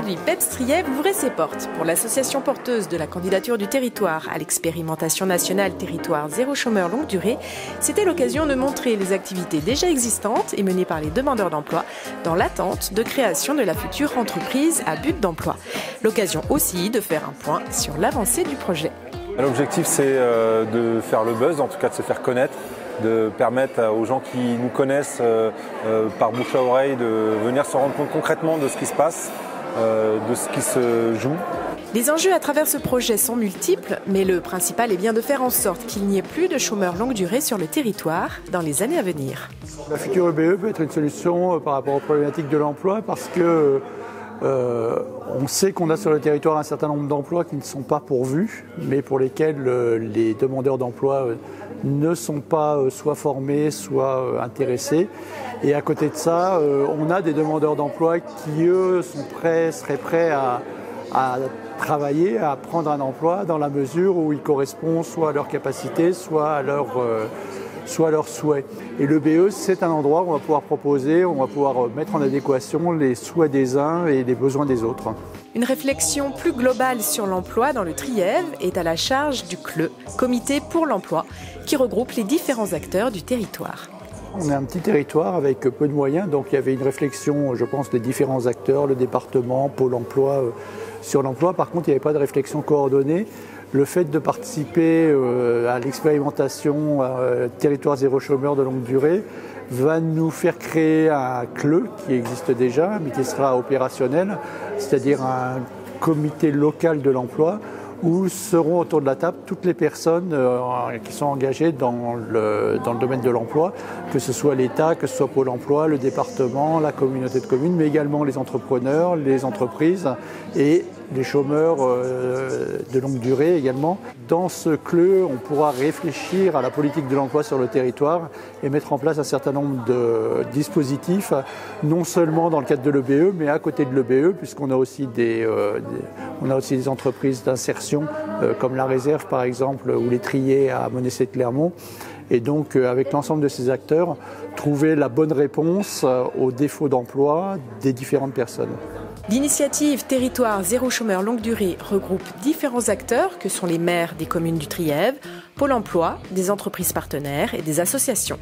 Aujourd'hui, PEPS Trièves ouvrait ses portes. Pour l'association porteuse de la candidature du territoire à l'expérimentation nationale Territoire Zéro Chômeur Longue Durée, c'était l'occasion de montrer les activités déjà existantes et menées par les demandeurs d'emploi dans l'attente de création de la future entreprise à but d'emploi. L'occasion aussi de faire un point sur l'avancée du projet. L'objectif, c'est de faire le buzz, en tout cas de se faire connaître, de permettre aux gens qui nous connaissent par bouche à oreille de venir se rendre compte concrètement de ce qui se passe, de ce qui se joue. Les enjeux à travers ce projet sont multiples, mais le principal est bien de faire en sorte qu'il n'y ait plus de chômeurs longue durée sur le territoire dans les années à venir. La future EBE peut être une solution par rapport aux problématiques de l'emploi parce que on sait qu'on a sur le territoire un certain nombre d'emplois qui ne sont pas pourvus, mais pour lesquels les demandeurs d'emploi ne sont pas soit formés, soit intéressés. Et à côté de ça, on a des demandeurs d'emploi qui, eux, seraient prêts à travailler, à prendre un emploi dans la mesure où il correspond soit à leurs capacités, soit à leurs souhaits. Et le BE, c'est un endroit où on va pouvoir proposer, on va pouvoir mettre en adéquation les souhaits des uns et les besoins des autres. Une réflexion plus globale sur l'emploi dans le Trièves est à la charge du CLE, Comité pour l'emploi, qui regroupe les différents acteurs du territoire. On est un petit territoire avec peu de moyens, donc il y avait une réflexion, je pense, des différents acteurs, le département, Pôle emploi, sur l'emploi. Par contre, il n'y avait pas de réflexion coordonnée. Le fait de participer à l'expérimentation Territoire Zéro Chômeur de longue durée va nous faire créer un CLE qui existe déjà, mais qui sera opérationnel, c'est-à-dire un comité local de l'emploi, où seront autour de la table toutes les personnes qui sont engagées dans le domaine de l'emploi, que ce soit l'État, que ce soit Pôle emploi, le département, la communauté de communes, mais également les entrepreneurs, les entreprises et les chômeurs de longue durée également. Dans ce CLE, on pourra réfléchir à la politique de l'emploi sur le territoire et mettre en place un certain nombre de dispositifs, non seulement dans le cadre de l'EBE, mais à côté de l'EBE, puisqu'on a aussi des entreprises d'insertion, comme la Réserve par exemple, ou les Triers à Monestier-de-Clermont. Et donc, avec l'ensemble de ces acteurs, trouver la bonne réponse aux défauts d'emploi des différentes personnes. L'initiative Territoire Zéro Chômeur Longue Durée regroupe différents acteurs que sont les maires des communes du Trièves, Pôle emploi, des entreprises partenaires et des associations.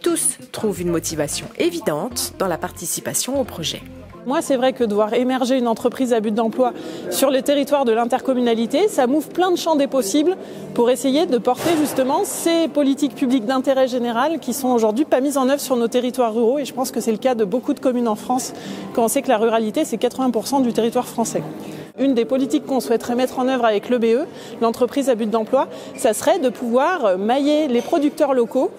Tous trouvent une motivation évidente dans la participation au projet. Moi, c'est vrai que de voir émerger une entreprise à but d'emploi sur le territoire de l'intercommunalité, ça m'ouvre plein de champs des possibles pour essayer de porter justement ces politiques publiques d'intérêt général qui sont aujourd'hui pas mises en œuvre sur nos territoires ruraux. Et je pense que c'est le cas de beaucoup de communes en France, quand on sait que la ruralité, c'est 80% du territoire français. Une des politiques qu'on souhaiterait mettre en œuvre avec l'EBE, l'entreprise à but d'emploi, ça serait de pouvoir mailler les producteurs locaux,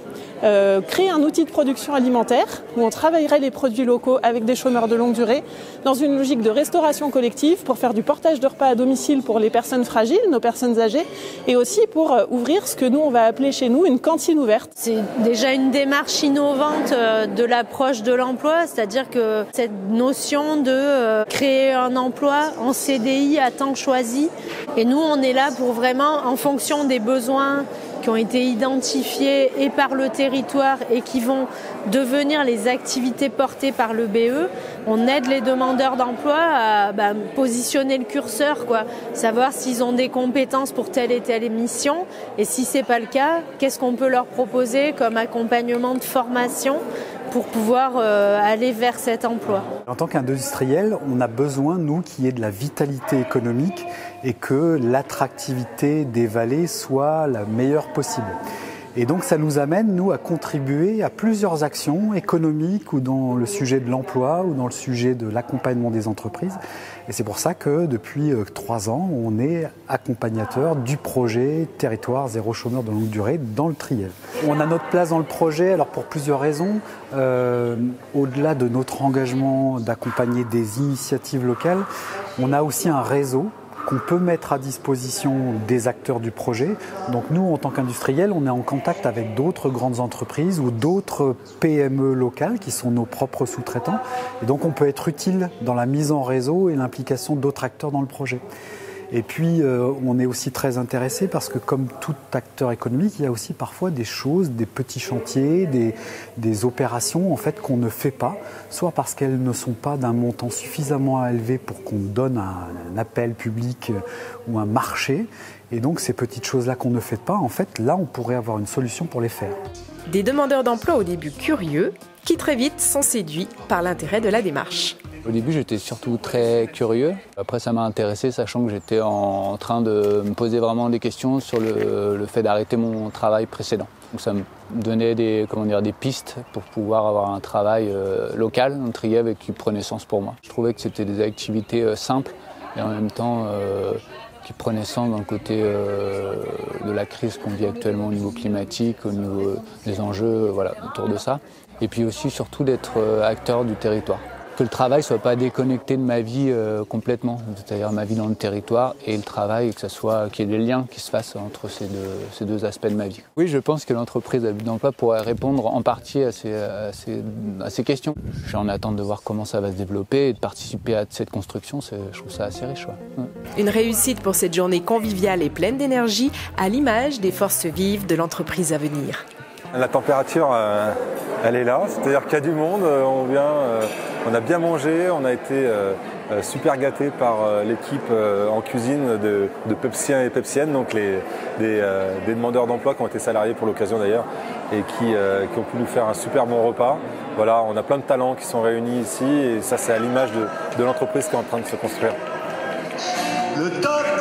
créer un outil de production alimentaire où on travaillerait les produits locaux avec des chômeurs de longue durée dans une logique de restauration collective pour faire du portage de repas à domicile pour les personnes fragiles, nos personnes âgées, et aussi pour ouvrir ce que nous on va appeler chez nous une cantine ouverte. C'est déjà une démarche innovante de l'approche de l'emploi, c'est-à-dire que cette notion de créer un emploi en CDI à temps choisi, et nous on est là pour vraiment, en fonction des besoins qui ont été identifiés et par le territoire et qui vont devenir les activités portées par le BE, on aide les demandeurs d'emploi à positionner le curseur, savoir s'ils ont des compétences pour telle et telle mission, et si ce n'est pas le cas, qu'est-ce qu'on peut leur proposer comme accompagnement de formation pour pouvoir aller vers cet emploi. En tant qu'industriel, on a besoin, nous, qu'il y ait de la vitalité économique et que l'attractivité des vallées soit la meilleure possible. Et donc ça nous amène, nous, à contribuer à plusieurs actions économiques ou dans le sujet de l'emploi ou dans le sujet de l'accompagnement des entreprises. Et c'est pour ça que depuis 3 ans, on est accompagnateur du projet Territoire Zéro Chômeur de longue durée dans le Trièves. On a notre place dans le projet, alors pour plusieurs raisons. Au-delà de notre engagement d'accompagner des initiatives locales, on a aussi un réseau qu'on peut mettre à disposition des acteurs du projet. Donc nous, en tant qu'industriels, on est en contact avec d'autres grandes entreprises ou d'autres PME locales qui sont nos propres sous-traitants. Et donc on peut être utile dans la mise en réseau et l'implication d'autres acteurs dans le projet. Et puis, on est aussi très intéressé parce que comme tout acteur économique, il y a aussi parfois des choses, des petits chantiers, des opérations en fait qu'on ne fait pas, soit parce qu'elles ne sont pas d'un montant suffisamment élevé pour qu'on donne un appel public ou un marché. Et donc, ces petites choses-là qu'on ne fait pas, en fait, là, on pourrait avoir une solution pour les faire. Des demandeurs d'emploi au début curieux, qui très vite sont séduits par l'intérêt de la démarche. Au début, j'étais surtout très curieux. Après, ça m'a intéressé, sachant que j'étais en train de me poser vraiment des questions sur le fait d'arrêter mon travail précédent. Donc, ça me donnait des pistes pour pouvoir avoir un travail local, entre guillemets, qui prenait sens pour moi. Je trouvais que c'était des activités simples et en même temps qui prenaient sens dans le côté de la crise qu'on vit actuellement au niveau climatique, au niveau des enjeux autour de ça. Et puis aussi, surtout, d'être acteur du territoire. Que le travail ne soit pas déconnecté de ma vie complètement, c'est-à-dire ma vie dans le territoire et le travail, qu'il y ait des liens qui se fassent entre ces deux aspects de ma vie. Oui, je pense que l'entreprise à but d'emploi pourrait répondre en partie à ces questions. Je suis en attente de voir comment ça va se développer et de participer à cette construction, je trouve ça assez riche. Ouais. Une réussite pour cette journée conviviale et pleine d'énergie, à l'image des forces vives de l'entreprise à venir. La température, elle est là, c'est-à-dire qu'il y a du monde, on a bien mangé, on a été super gâtés par l'équipe en cuisine de Pepsiens et Pepsiennes, donc des demandeurs d'emploi qui ont été salariés pour l'occasion d'ailleurs et qui ont pu nous faire un super bon repas. Voilà, on a plein de talents qui sont réunis ici et ça c'est à l'image de l'entreprise qui est en train de se construire. Le top